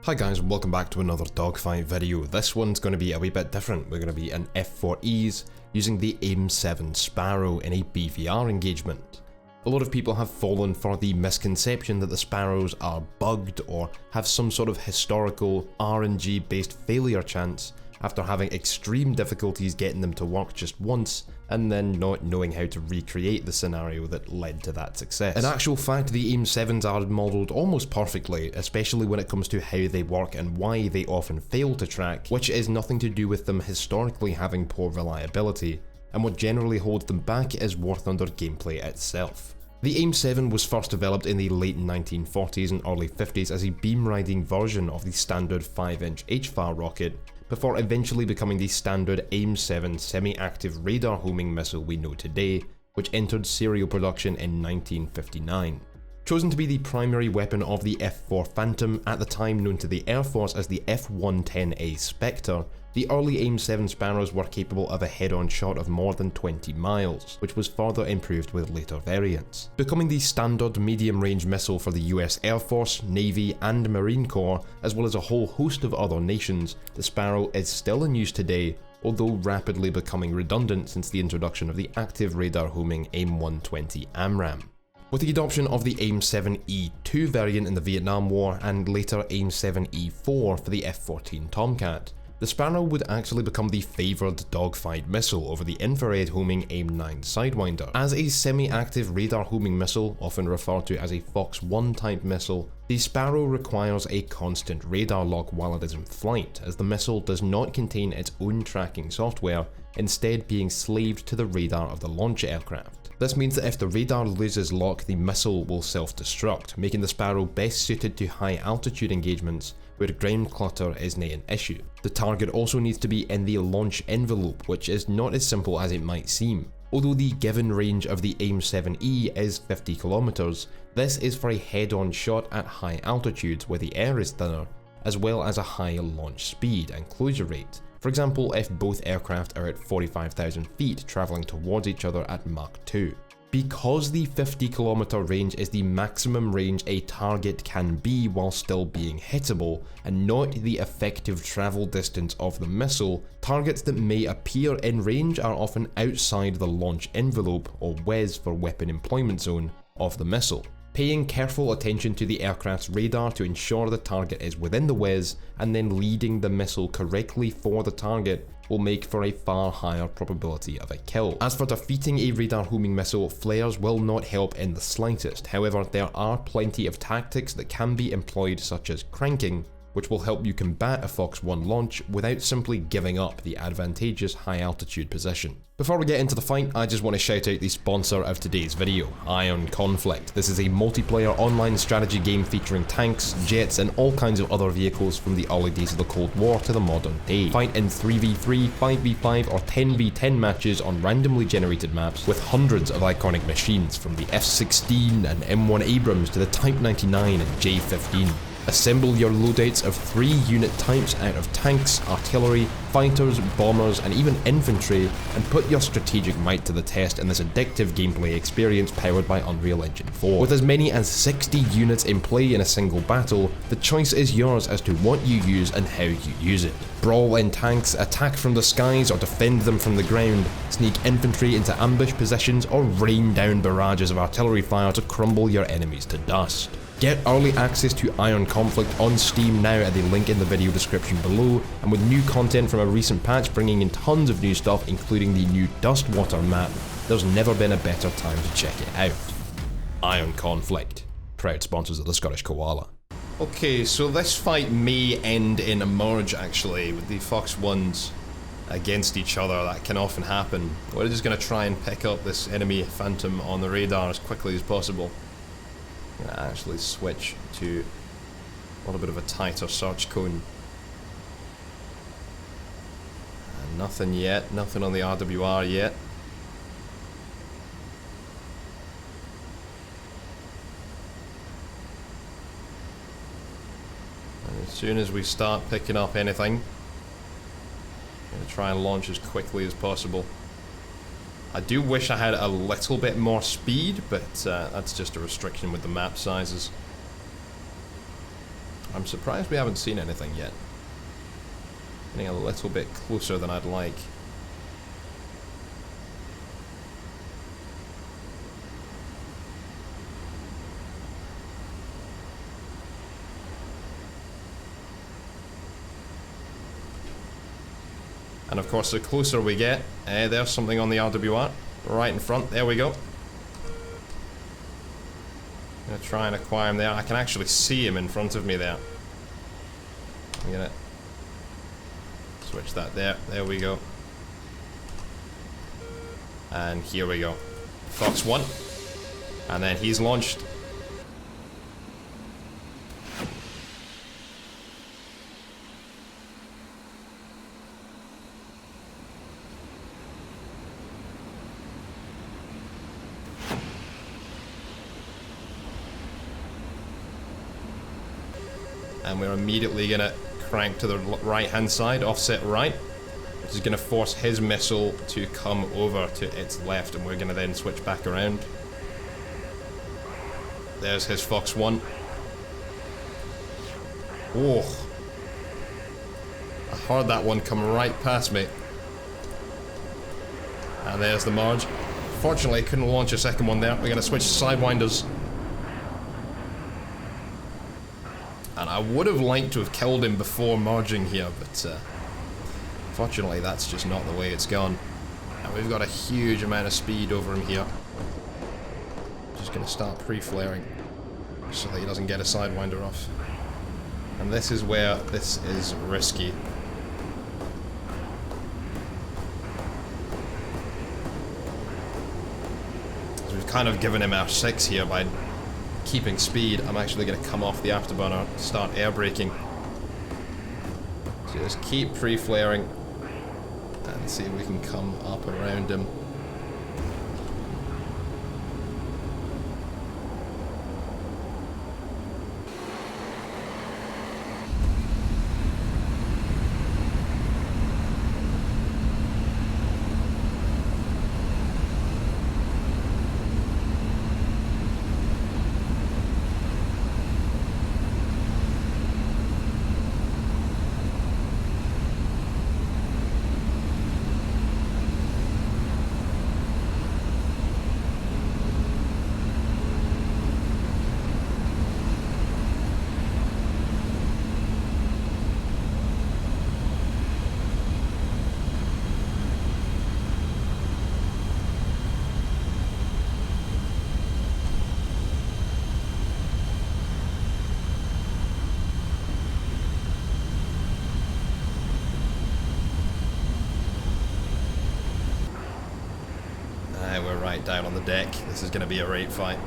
Hi guys, and welcome back to another Dogfight video. This one's going to be a wee bit different. We're going to be in F-4Es using the AIM-7 Sparrow in a BVR engagement. A lot of people have fallen for the misconception that the Sparrows are bugged or have some sort of historical RNG based failure chance after having extreme difficulties getting them to work just once and then not knowing how to recreate the scenario that led to that success. In actual fact, the AIM-7s are modelled almost perfectly, especially when it comes to how they work and why they often fail to track, which is nothing to do with them historically having poor reliability, and what generally holds them back is worth under gameplay itself. The AIM-7 was first developed in the late 1940s and early 50s as a beam riding version of the standard 5-inch H-4 rocket, before eventually becoming the standard AIM-7 semi-active radar homing missile we know today, which entered serial production in 1959. Chosen to be the primary weapon of the F-4 Phantom, at the time known to the Air Force as the F-110A Spectre, the early AIM-7 Sparrows were capable of a head-on shot of more than 20 miles, which was further improved with later variants. Becoming the standard medium-range missile for the US Air Force, Navy and Marine Corps, as well as a whole host of other nations, the Sparrow is still in use today, although rapidly becoming redundant since the introduction of the active radar homing AIM-120 AMRAAM. With the adoption of the AIM-7E2 variant in the Vietnam War and later AIM-7E4 for the F-14 Tomcat, the Sparrow would actually become the favoured dogfight missile over the infrared homing AIM-9 Sidewinder. As a semi-active radar homing missile, often referred to as a Fox 1 type missile, the Sparrow requires a constant radar lock while it is in flight, as the missile does not contain its own tracking software, instead being slaved to the radar of the launch aircraft. This means that if the radar loses lock, the missile will self-destruct, making the Sparrow best suited to high altitude engagements where ground clutter isn't an issue. The target also needs to be in the launch envelope, which is not as simple as it might seem. Although the given range of the AIM-7E is 50 kilometers, this is for a head-on shot at high altitudes where the air is thinner, as well as a high launch speed and closure rate. For example, if both aircraft are at 45,000 feet travelling towards each other at Mach 2. Because the 50 kilometer range is the maximum range a target can be while still being hittable, and not the effective travel distance of the missile, targets that may appear in range are often outside the launch envelope, or WEZ for Weapon Employment Zone, of the missile. Paying careful attention to the aircraft's radar to ensure the target is within the WEZ, and then leading the missile correctly for the target will make for a far higher probability of a kill. As for defeating a radar homing missile, flares will not help in the slightest. However, there are plenty of tactics that can be employed, such as cranking, which will help you combat a Fox 1 launch without simply giving up the advantageous high altitude position. Before we get into the fight, I just want to shout out the sponsor of today's video, Iron Conflict. This is a multiplayer online strategy game featuring tanks, jets and all kinds of other vehicles from the early days of the Cold War to the modern day. Fight in 3v3, 5v5 or 10v10 matches on randomly generated maps with hundreds of iconic machines, from the F-16 and M1 Abrams to the Type 99 and J-15. Assemble your loadouts of 3 unit types out of tanks, artillery, fighters, bombers and even infantry, and put your strategic might to the test in this addictive gameplay experience powered by Unreal Engine 4. With as many as 60 units in play in a single battle, the choice is yours as to what you use and how you use it. Brawl in tanks, attack from the skies or defend them from the ground, sneak infantry into ambush positions or rain down barrages of artillery fire to crumble your enemies to dust. Get early access to Iron Conflict on Steam now at the link in the video description below, and with new content from a recent patch bringing in tons of new stuff including the new Dustwater map, there's never been a better time to check it out. Iron Conflict, proud sponsors of the Scottish Koala. Okay, so this fight may end in a merge actually, with the Fox 1s against each other. That can often happen. We're just going to try and pick up this enemy Phantom on the radar as quickly as possible. I'm going to actually switch to a little bit of a tighter search cone. And nothing yet, nothing on the RWR yet. And as soon as we start picking up anything, I'm going to try and launch as quickly as possible. I do wish I had a little bit more speed, but that's just a restriction with the map sizes. I'm surprised we haven't seen anything yet. Getting a little bit closer than I'd like. And of course, the closer we get, there's something on the RWR, right in front. There we go. I'm gonna try and acquire him there. I can actually see him in front of me there. I'm gonna switch that there. There we go. And here we go. Fox 1. And then he's launched. And we're immediately gonna crank to the right hand side, offset right, which is gonna force his missile to come over to its left, and we're gonna then switch back around. There's his Fox 1. Oh, I heard that one come right past me. And there's the Marge. Fortunately, couldn't launch a second one there. We're gonna switch to Sidewinders. And I would have liked to have killed him before merging here, but fortunately that's just not the way it's gone. And we've got a huge amount of speed over him here. Just gonna start pre-flaring so that he doesn't get a Sidewinder off. And this is where this is risky. So we've kind of given him our 6 here by keeping speed. I'm actually going to come off the afterburner, start air braking. So just keep pre-flaring and see if we can come up around him. We're right down on the deck. This is going to be a rate fight.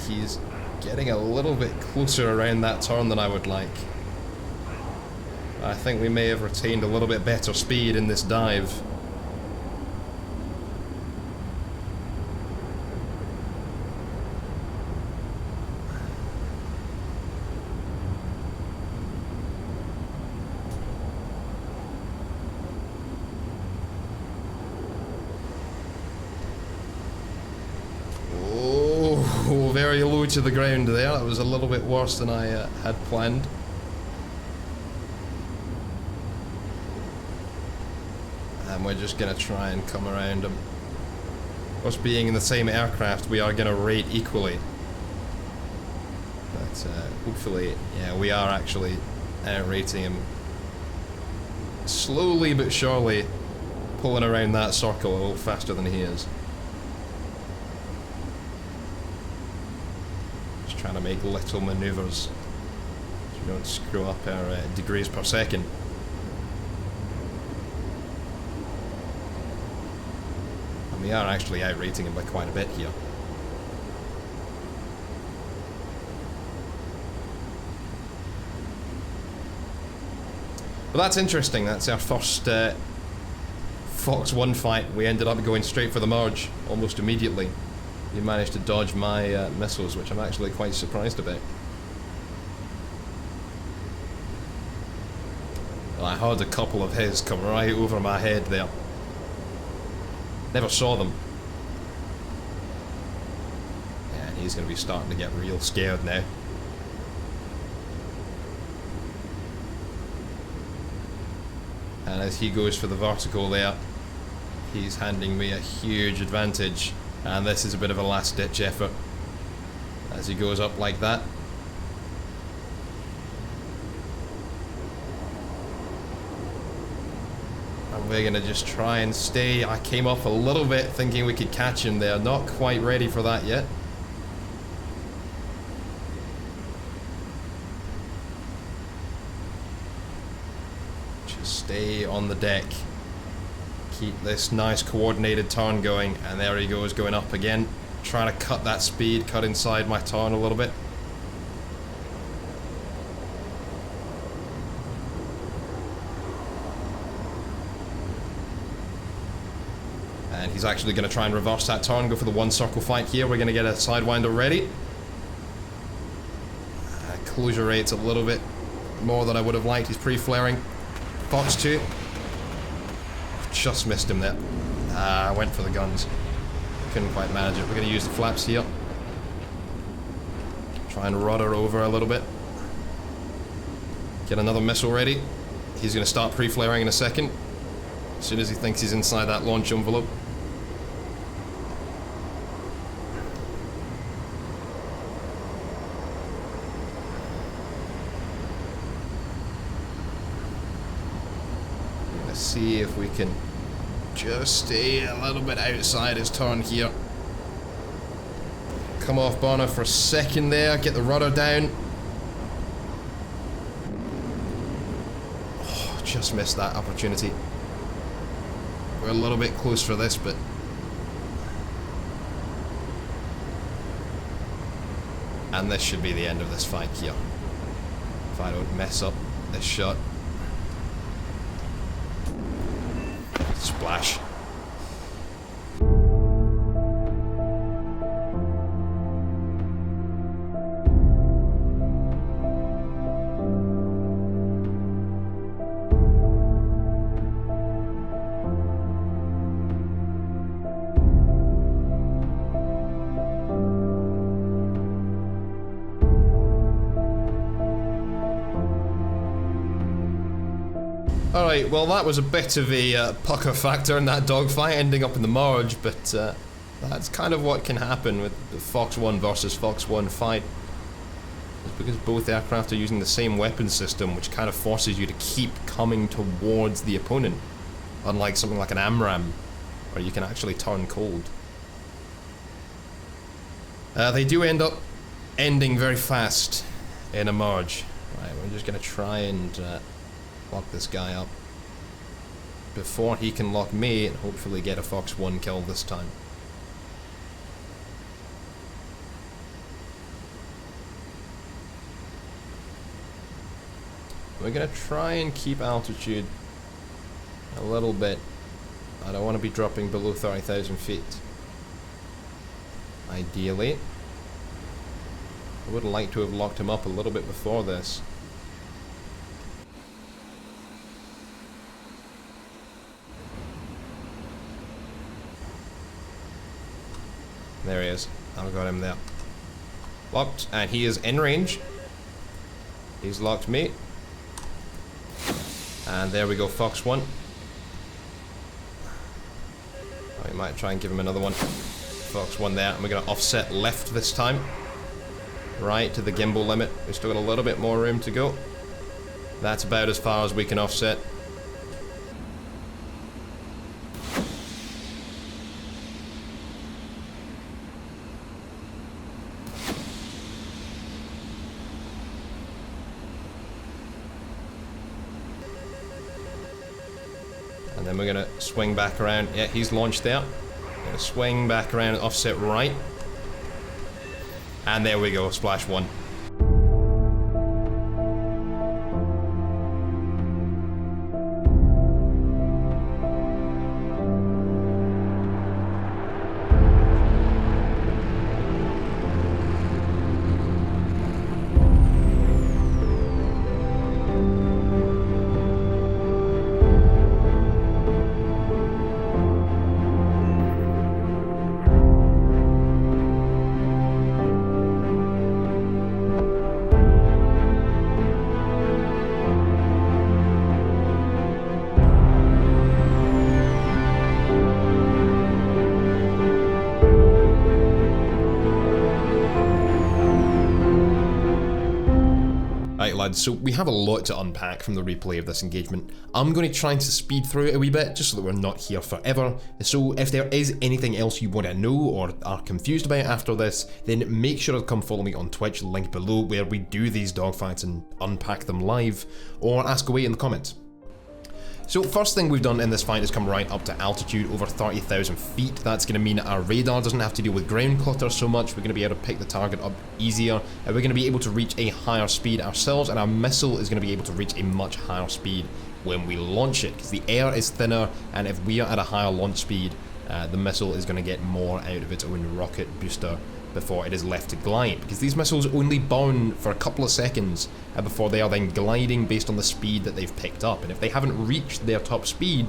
He's getting a little bit closer around that turn than I would like. I think we may have retained a little bit better speed in this dive. Very low to the ground there. That was a little bit worse than I had planned. And we're just going to try and come around him. Us being in the same aircraft, we are going to rate equally. But hopefully, yeah, we are actually rating him slowly but surely, pulling around that circle a little faster than he is. Trying to make little maneuvers so we don't screw up our degrees per second. And we are actually outrating him by quite a bit here. But that's interesting. That's our first Fox 1 fight. We ended up going straight for the merge almost immediately. He managed to dodge my missiles, which I'm actually quite surprised about. Well, I heard a couple of his come right over my head there. Never saw them. Yeah, and he's going to be starting to get real scared now. And as he goes for the vertical there, he's handing me a huge advantage. And this is a bit of a last-ditch effort as he goes up like that. And we're going to just try and stay. I came off a little bit thinking we could catch him there. Not quite ready for that yet. Just stay on the deck. Keep this nice coordinated turn going, and there he goes, going up again. Trying to cut that speed, cut inside my turn a little bit. And he's actually going to try and reverse that turn, go for the one circle fight here. We're going to get a sidewinder ready. Closure rate's a little bit more than I would have liked. He's pre-flaring. Fox 2. Just missed him there. I went for the guns. Couldn't quite manage it. We're going to use the flaps here. Try and rudder over a little bit. Get another missile ready. He's going to start pre-flaring in a second. As soon as he thinks he's inside that launch envelope. See if we can just stay a little bit outside his turn here. Come off burner for a second there, get the rudder down. Oh, just missed that opportunity. We're a little bit close for this, but and this should be the end of this fight here. If I don't mess up this shot. Splash. Alright, well that was a bit of a pucker factor in that dogfight, ending up in the marge, but that's kind of what can happen with the Fox 1 versus Fox 1 fight. It's because both aircraft are using the same weapon system, which kind of forces you to keep coming towards the opponent, unlike something like an AMRAAM, where you can actually turn cold. They do end up ending very fast in a marge. Right, we're just going to try and lock this guy up before he can lock me and hopefully get a Fox 1 kill this time. We're gonna try and keep altitude a little bit. I don't want to be dropping below 30,000 feet. Ideally. I would like to have locked him up a little bit before this. There he is. I've got him there. Locked, and he is in range. He's locked me. And there we go, Fox 1. Oh, we might try and give him another one. Fox 1 there, and we're going to offset left this time. Right to the gimbal limit. We've still got a little bit more room to go. That's about as far as we can offset. And then we're going to swing back around. Yeah, he's launched there. Going to swing back around and offset right. And there we go, splash 1. Alright lads, so we have a lot to unpack from the replay of this engagement. I'm going to try to speed through it a wee bit, just so that we're not here forever. So if there is anything else you want to know or are confused about after this, then make sure to come follow me on Twitch, link below, where we do these dogfights and unpack them live, or ask away in the comments. So first thing we've done in this fight is come right up to altitude over 30,000 feet. That's going to mean our radar doesn't have to deal with ground clutter so much. We're going to be able to pick the target up easier, and we're going to be able to reach a higher speed ourselves, and our missile is going to be able to reach a much higher speed when we launch it, because the air is thinner, and if we are at a higher launch speed, the missile is going to get more out of its own rocket booster before it is left to glide, because these missiles only burn for a couple of seconds before they are then gliding based on the speed that they've picked up. And if they haven't reached their top speed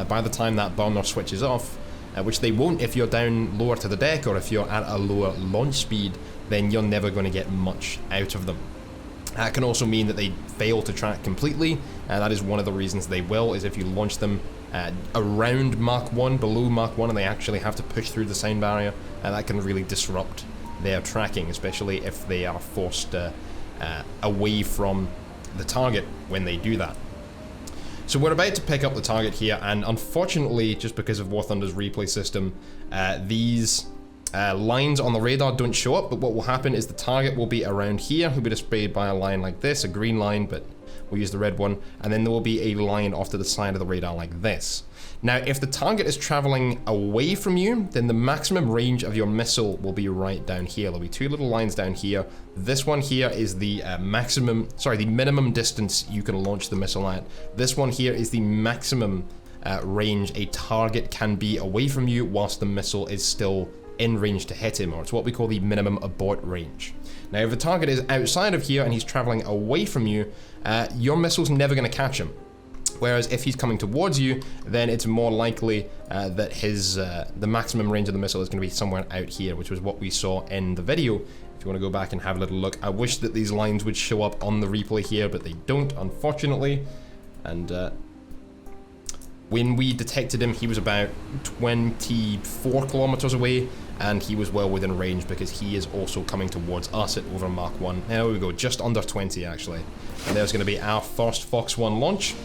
by the time that burner switches off, which they won't if you're down lower to the deck or if you're at a lower launch speed, then you're never going to get much out of them. That can also mean that they fail to track completely, and that is one of the reasons they will, is if you launch them around Mach 1, below Mach 1, and they actually have to push through the sound barrier, that can really disrupt their tracking, especially if they are forced away from the target when they do that. So we're about to pick up the target here, and unfortunately, just because of War Thunder's replay system, these lines on the radar don't show up, but what will happen is the target will be around here. He'll be displayed by a line like this, a green line, but we'll use the red one, and then there will be a line off to the side of the radar like this. Now, if the target is traveling away from you, then the maximum range of your missile will be right down here. There'll be two little lines down here. This one here is the the minimum distance you can launch the missile at. This one here is the maximum range a target can be away from you whilst the missile is still in range to hit him, or it's what we call the minimum abort range. Now, if the target is outside of here and he's traveling away from you, your missile's never going to catch him. Whereas if he's coming towards you, then it's more likely that the maximum range of the missile is going to be somewhere out here, which was what we saw in the video. If you want to go back and have a little look, I wish that these lines would show up on the replay here, but they don't, unfortunately. And when we detected him, he was about 24 kilometers away, and he was well within range because he is also coming towards us at over Mach 1. There we go, just under 20 actually. And there's going to be our first Fox 1 launch.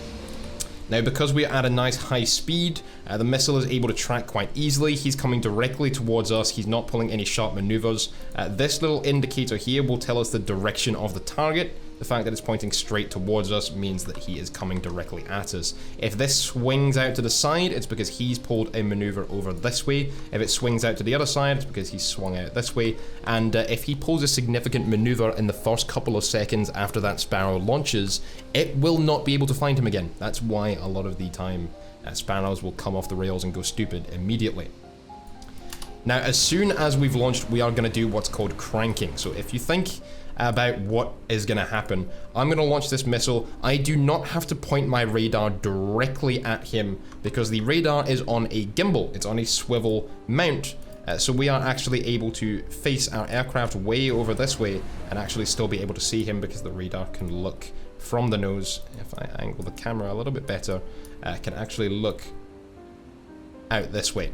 Now, because we're at a nice high speed, the missile is able to track quite easily. He's coming directly towards us. He's not pulling any sharp maneuvers. This little indicator here will tell us the direction of the target. The fact that it's pointing straight towards us means that he is coming directly at us. If this swings out to the side, it's because he's pulled a maneuver over this way. If it swings out to the other side, it's because he's swung out this way. And if he pulls a significant maneuver in the first couple of seconds after that Sparrow launches, it will not be able to find him again. That's why a lot of the time Sparrows will come off the rails and go stupid immediately. Now, as soon as we've launched, we are going to do what's called cranking. So if you think about what is going to happen, I'm going to launch this missile. I do not have to point my radar directly at him because the radar is on a gimbal. It's on a swivel mount. So we are actually able to face our aircraft way over this way and actually still be able to see him because the radar can look from the nose. If I angle the camera a little bit better, can actually look out this way.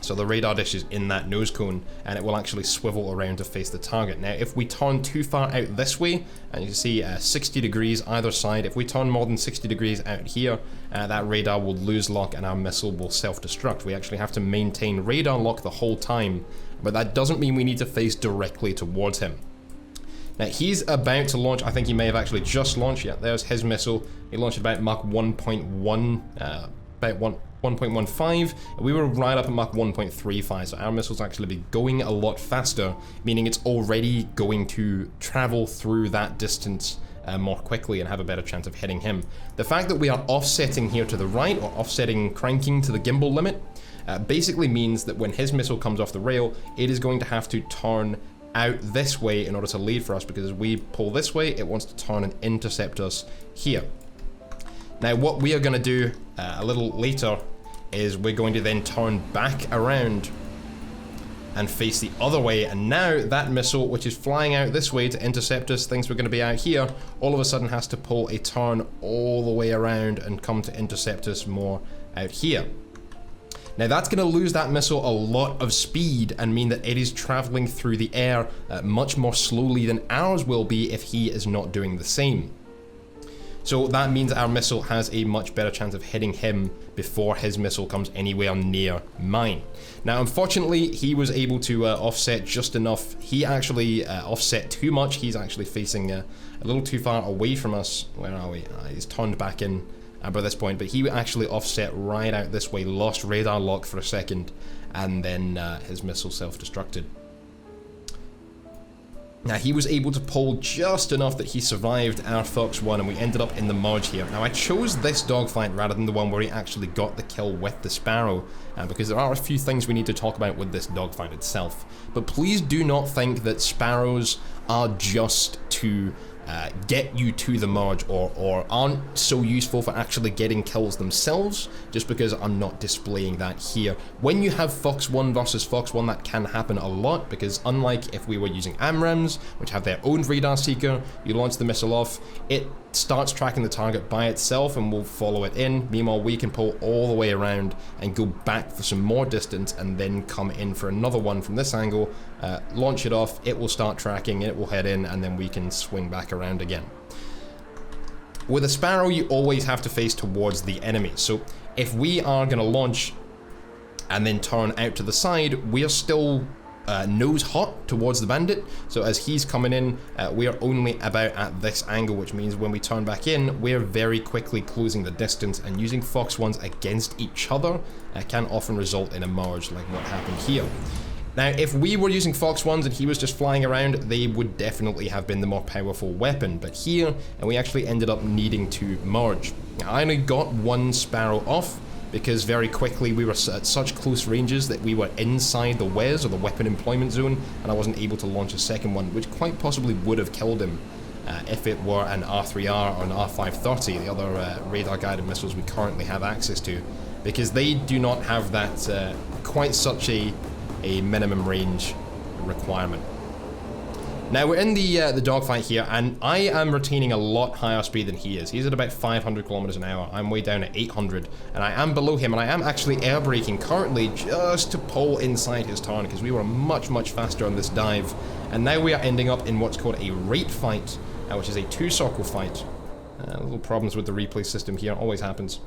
So the radar dish is in that nose cone, and it will actually swivel around to face the target. Now, if we turn too far out this way, and you can see 60 degrees either side, if we turn more than 60 degrees out here, that radar will lose lock and our missile will self-destruct. We actually have to maintain radar lock the whole time, but that doesn't mean we need to face directly towards him. Now, he's about to launch. I think he may have actually just launched. Yeah, there's his missile. He launched about Mach 1.1, about 1.15. We were right up at Mach 1.35, so our missiles actually be going a lot faster, meaning it's already going to travel through that distance more quickly and have a better chance of hitting him. The fact that we are offsetting here to the right, or offsetting cranking to the gimbal limit, basically means that when his missile comes off the rail, it is going to have to turn out this way in order to lead for us, because as we pull this way, it wants to turn and intercept us here. Now, what we are going to do a little later is we're going to then turn back around and face the other way, and now that missile, which is flying out this way to intercept us, thinks we're going to be out here, all of a sudden has to pull a turn all the way around and come to intercept us more out here. Now that's going to lose that missile a lot of speed and mean that it is traveling through the air much more slowly than ours will be if he is not doing the same. So that means our missile has a much better chance of hitting him before his missile comes anywhere near mine. Now, unfortunately, he was able to offset just enough. He actually offset too much. He's actually facing a little too far away from us. Where are we? He's turned back in by this point, but he actually offset right out this way, lost radar lock for a second, and then his missile self-destructed. Now, he was able to pull just enough that he survived our Fox 1, and we ended up in the merge here. Now, I chose this dogfight rather than the one where he actually got the kill with the Sparrow, because there are a few things we need to talk about with this dogfight itself. But please do not think that Sparrows are just to get you to the merge, or aren't so useful for actually getting kills themselves, just because I'm not displaying that here. When you have Fox 1 versus Fox 1, that can happen a lot, because unlike if we were using AMRAAMs, which have their own radar seeker, you launch the missile off, it starts tracking the target by itself and will follow it in. Meanwhile, we can pull all the way around and go back for some more distance and then come in for another one from this angle, launch it off, it will start tracking, it will head in, and then we can swing back around again. With a Sparrow, you always have to face towards the enemy. So if we are going to launch and then turn out to the side, we are still nose hot towards the bandit. So as he's coming in, we are only about at this angle, which means when we turn back in, we're very quickly closing the distance, and using Fox 1s against each other can often result in a merge like what happened here. Now, if we were using Fox 1s and he was just flying around, they would definitely have been the more powerful weapon, but here, and we actually ended up needing to merge. Now, I only got one Sparrow off, because very quickly we were at such close ranges that we were inside the WEZ, or the weapon employment zone, and I wasn't able to launch a second one, which quite possibly would have killed him if it were an R3R or an R530, the other radar guided missiles we currently have access to, because they do not have that quite such a minimum range requirement. Now we're in the dogfight here, and I am retaining a lot higher speed than he is. He's at about 500 kilometers an hour. I'm way down at 800, and I am below him, and I am actually air braking currently just to pull inside his turn, because we were much faster on this dive. And now we are ending up in what's called a rate fight, which is a two-circle fight. Little problems with the replay system here, always happens.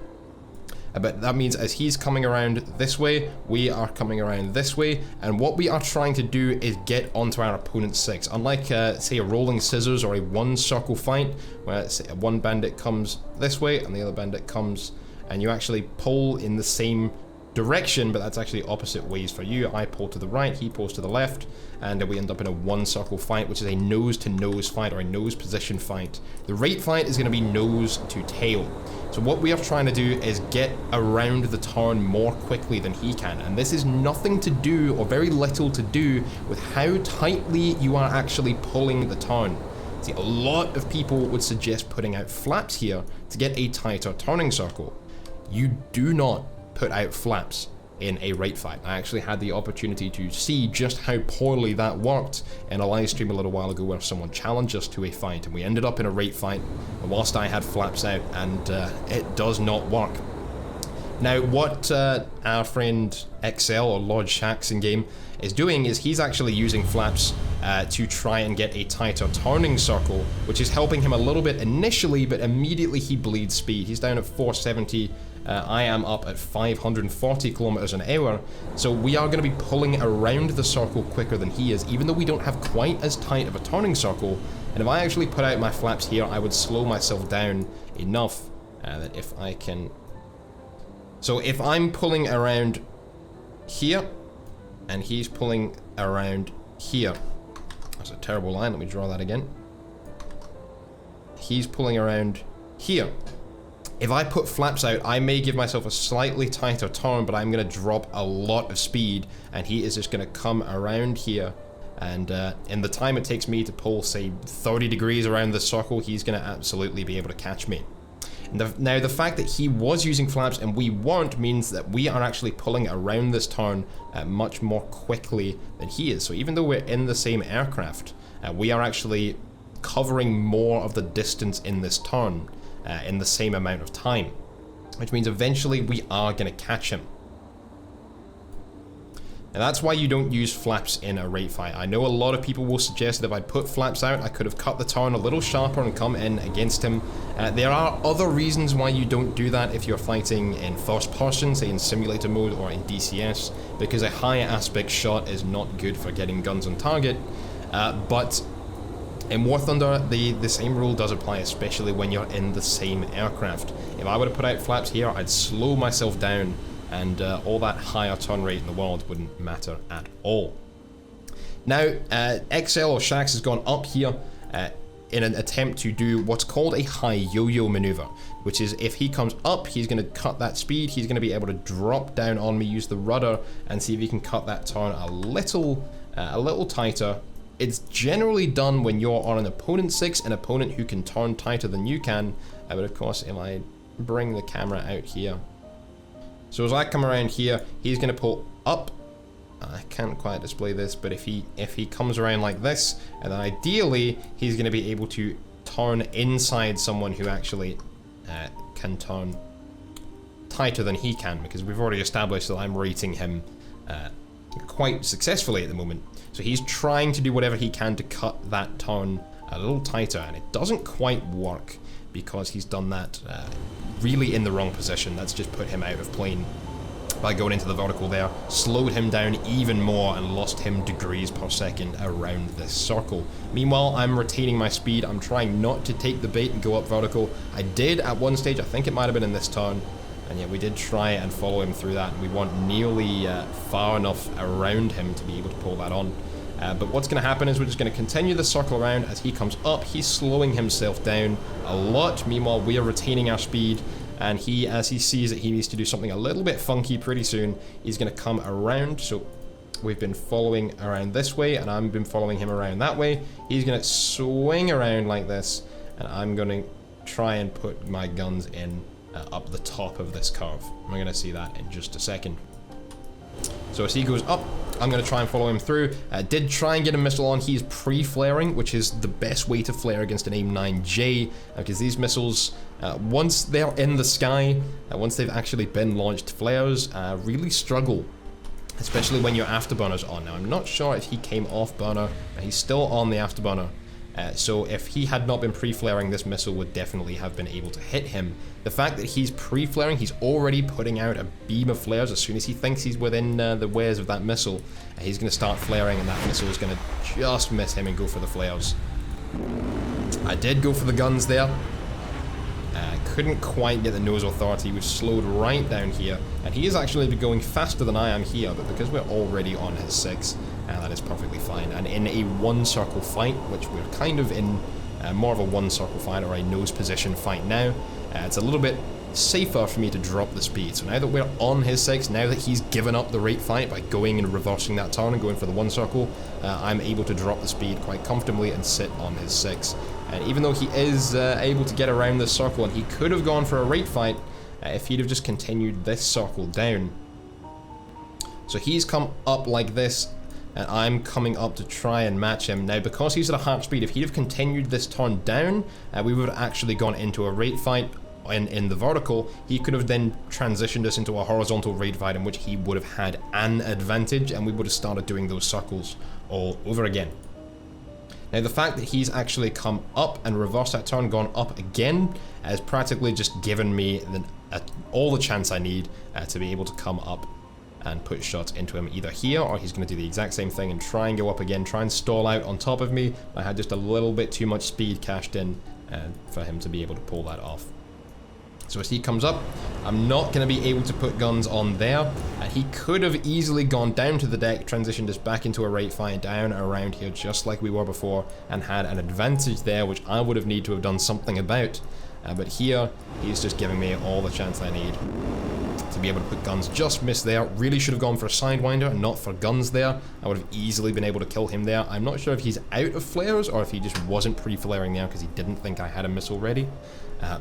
But that means as he's coming around this way, we are coming around this way, and what we are trying to do is get onto our opponent's 6. Unlike, say, a rolling scissors or a one-circle fight, where say, one bandit comes this way and the other bandit comes, and you actually pull in the same direction, but that's actually opposite ways for you. I pull to the right, he pulls to the left, and we end up in a one-circle fight, which is a nose-to-nose fight, or a nose position fight. The rate fight is going to be nose to tail. So what we are trying to do is get around the turn more quickly than he can, and this is nothing to do, or very little to do, with how tightly you are actually pulling the turn. See, a lot of people would suggest putting out flaps here to get a tighter turning circle. You do not put out flaps in a rate fight. I actually had the opportunity to see just how poorly that worked in a live stream a little while ago, where someone challenged us to a fight, and we ended up in a rate fight whilst I had flaps out, and it does not work. Now, what our friend XL, or Lord Shax in game, is doing is he's actually using flaps to try and get a tighter turning circle, which is helping him a little bit initially, but immediately he bleeds speed. He's down at 470. I am up at 540 kilometers an hour, so we are going to be pulling around the circle quicker than he is, even though we don't have quite as tight of a turning circle. And if I actually put out my flaps here, I would slow myself down enough that if I can... So if I'm pulling around here, and he's pulling around here... That's a terrible line, let me draw that again. He's pulling around here. If I put flaps out, I may give myself a slightly tighter turn, but I'm going to drop a lot of speed, and he is just going to come around here, and in the time it takes me to pull, say, 30 degrees around the circle, he's going to absolutely be able to catch me. Now, the fact that he was using flaps and we weren't means that we are actually pulling around this turn much more quickly than he is. So even though we're in the same aircraft, we are actually covering more of the distance in this turn in the same amount of time, which means eventually we are going to catch him. And that's why you don't use flaps in a rate fight. I know a lot of people will suggest that if I'd put flaps out, I could have cut the turn a little sharper and come in against him. There are other reasons why you don't do that if you're fighting in first person, say in simulator mode or in DCS, because a high aspect shot is not good for getting guns on target. But in War Thunder, the same rule does apply, especially when you're in the same aircraft. If I were to put out flaps here, I'd slow myself down, and all that higher turn rate in the world wouldn't matter at all. Now, XL or Shax has gone up here in an attempt to do what's called a high yo-yo maneuver, which is if he comes up, he's going to cut that speed, he's going to be able to drop down on me, use the rudder, and see if he can cut that turn a little tighter. It's generally done when you're on an opponent 6, an opponent who can turn tighter than you can, but of course, if I bring the camera out here, so as I come around here, he's going to pull up. I can't quite display this, but if he comes around like this, and then ideally he's going to be able to turn inside someone who actually can turn tighter than he can, because we've already established that I'm rating him quite successfully at the moment. So he's trying to do whatever he can to cut that turn a little tighter, and it doesn't quite work because he's done that really in the wrong position. That's just put him out of plane by going into the vertical there, slowed him down even more and lost him degrees per second around this circle. Meanwhile, I'm retaining my speed. I'm trying not to take the bait and go up vertical. I did at one stage, I think it might have been in this turn, and yet we did try and follow him through that, and we weren't nearly far enough around him to be able to pull that on. But what's going to happen is we're just going to continue the circle around. As he comes up, he's slowing himself down a lot. Meanwhile, we are retaining our speed, and as he sees that he needs to do something a little bit funky pretty soon, he's going to come around. So we've been following around this way, and I've been following him around that way. He's going to swing around like this, and I'm going to try and put my guns in up the top of this curve. We're going to see that in just a second. So as he goes up, I'm going to try and follow him through. Did try and get a missile on. He's pre-flaring, which is the best way to flare against an AIM-9J, because these missiles, once they're in the sky, once they've actually been launched flares, really struggle, especially when your afterburner's on. Now, I'm not sure if he came off burner. He's still on the afterburner. So if he had not been pre-flaring, this missile would definitely have been able to hit him. The fact that he's pre-flaring, he's already putting out a beam of flares. As soon as he thinks he's within the wares of that missile, he's going to start flaring, and that missile is going to just miss him and go for the flares. I did go for the guns there. Couldn't quite get the nose authority. We've slowed right down here, and he is actually going faster than I am here, but because we're already on his 6, that is perfectly fine. And in a one-circle fight, which we're kind of in more of a one-circle fight or a nose position fight now, it's a little bit safer for me to drop the speed. So now that we're on his 6, now that he's given up the rate fight by going and reversing that turn and going for the one circle, I'm able to drop the speed quite comfortably and sit on his 6. And even though he is able to get around this circle, and he could have gone for a rate fight if he'd have just continued this circle down. So he's come up like this, and I'm coming up to try and match him. Now, because he's at a half speed, if he'd have continued this turn down, we would have actually gone into a rate fight in the vertical. He could have then transitioned us into a horizontal rate fight in which he would have had an advantage, and we would have started doing those circles all over again. Now, the fact that he's actually come up and reversed that turn, gone up again, has practically just given me all the chance I need to be able to come up and put shots into him either here, or he's going to do the exact same thing and try and go up again, try and stall out on top of me. I had just a little bit too much speed cashed in for him to be able to pull that off. So as he comes up, I'm not going to be able to put guns on there, and he could have easily gone down to the deck, transitioned us back into a rate fight down around here just like we were before, and had an advantage there which I would have needed to have done something about. But here, he's just giving me all the chance I need to be able to put guns. Just missed there. Really should have gone for a Sidewinder and not for guns there. I would have easily been able to kill him there. I'm not sure if he's out of flares or if he just wasn't pre-flaring there because he didn't think I had a missile ready.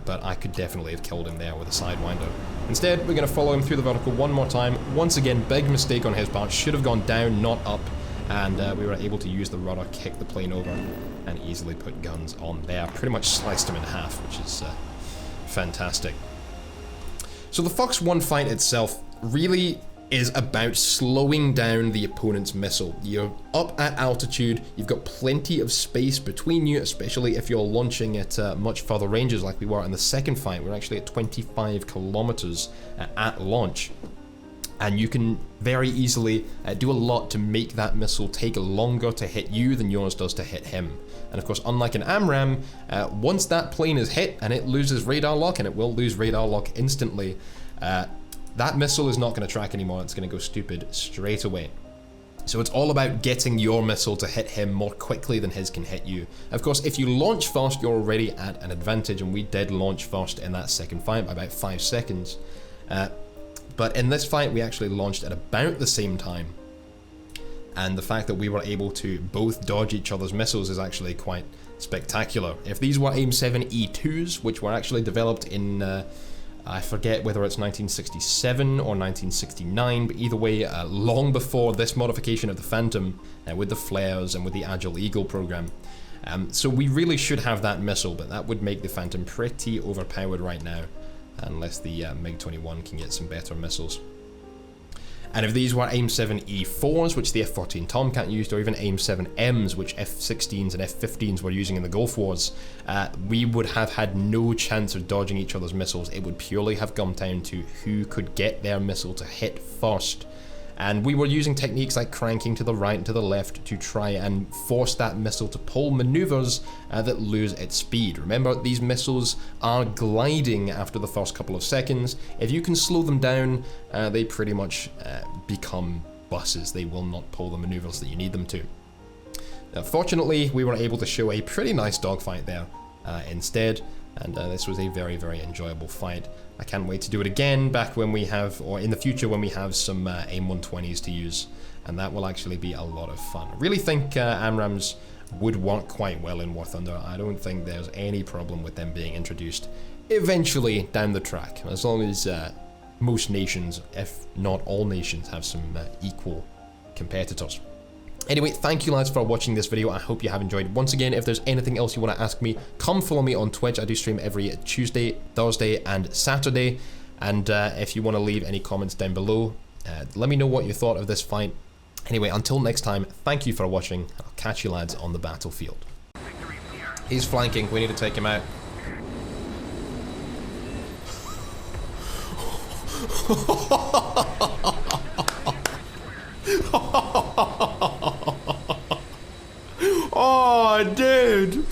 But I could definitely have killed him there with a Sidewinder. Instead, we're going to follow him through the vertical one more time. Once again, big mistake on his part. Should have gone down, not up. And we were able to use the rudder, kick the plane over, and easily put guns on there. Pretty much sliced him in half, which is fantastic. So the Fox 1 fight itself, really, is about slowing down the opponent's missile. You're up at altitude, you've got plenty of space between you, especially if you're launching at much further ranges like we were in the second fight. We're actually at 25 kilometers at launch. And you can very easily do a lot to make that missile take longer to hit you than yours does to hit him. And of course, unlike an AMRAAM, once that plane is hit and it loses radar lock, and it will lose radar lock instantly, that missile is not going to track anymore. It's going to go stupid straight away. So it's all about getting your missile to hit him more quickly than his can hit you. Of course, if you launch first, you're already at an advantage, and we did launch first in that second fight by about 5 seconds. But in this fight, we actually launched at about the same time. And the fact that we were able to both dodge each other's missiles is actually quite spectacular. If these were AIM-7E2s, which were actually developed in, I forget whether it's 1967 or 1969, but either way, long before this modification of the Phantom, with the flares and with the Agile Eagle program. So we really should have that missile, but that would make the Phantom pretty overpowered right now, unless the MiG-21 can get some better missiles. And if these were AIM-7E4s, which the F-14 Tomcat used, or even AIM-7Ms, which F-16s and F-15s were using in the Gulf Wars, we would have had no chance of dodging each other's missiles. It would purely have come down to who could get their missile to hit first. And we were using techniques like cranking to the right and to the left to try and force that missile to pull maneuvers that lose its speed. Remember, these missiles are gliding after the first couple of seconds. If you can slow them down, they pretty much become buses. They will not pull the maneuvers that you need them to. Fortunately, we were able to show a pretty nice dogfight there instead. And this was a very, very enjoyable fight. I can't wait to do it again back when we have, or in the future when we have some AIM-120s to use. And that will actually be a lot of fun. I really think AMRAAMs would work quite well in War Thunder. I don't think there's any problem with them being introduced eventually down the track. As long as most nations, if not all nations, have some equal competitors. Anyway, thank you lads for watching this video. I hope you have enjoyed. Once again, if there's anything else you want to ask me, come follow me on Twitch. I do stream every Tuesday, Thursday, and Saturday. And if you want to leave any comments down below, let me know what you thought of this fight. Anyway, until next time, thank you for watching. I'll catch you lads on the battlefield. He's flanking. We need to take him out. Oh, dude.